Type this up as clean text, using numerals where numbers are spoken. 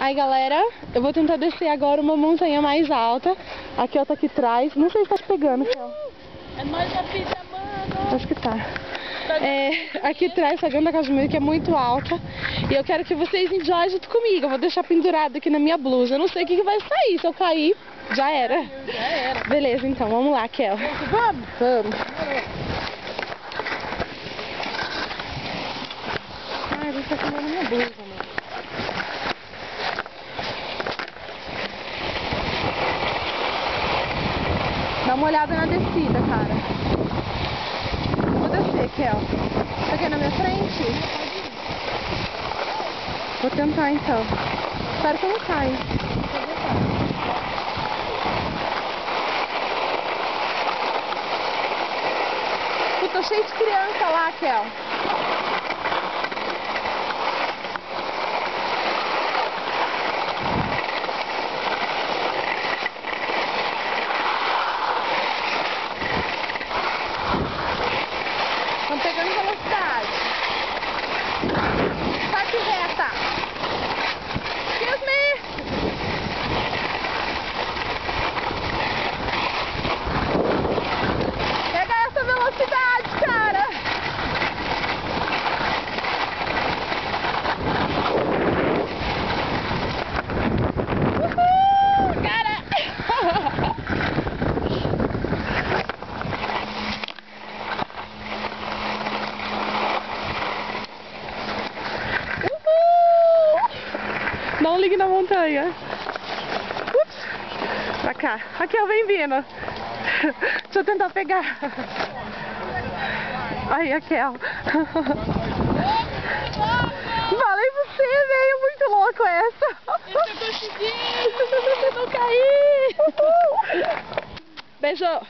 Aí galera, eu vou tentar descer agora uma montanha mais alta. Aqui ó, tá aqui atrás. Não sei se tá te pegando, Kel. É nóis da fita, mano. Acho que tá. Aqui atrás, pegando a Casimiro, que é muito alta. E eu quero que vocês enjoiem junto comigo. Eu vou deixar pendurado aqui na minha blusa. Eu não sei o que vai sair. Se eu cair, já era. Já era. Beleza, então, vamos lá, Kel. Vamos? Vamos. Ai, a gente tá queimando minha blusa, mano. Dá uma olhada na descida, cara. Vou descer, Kel. Tá aqui na minha frente? Vou tentar, então. Espero que eu não caia. Tô cheio de criança lá, Kel. Estão pegando velocidade. Parte reta. Excuse me. Pega essa velocidade, cara. Uhul, cara. Não ligue na montanha. Ups. Pra cá. Raquel, vem vindo. Deixa eu tentar pegar. Aí, Raquel. Falei pra você, veio muito louco essa. Eu consegui! Eu não caí! Beijo.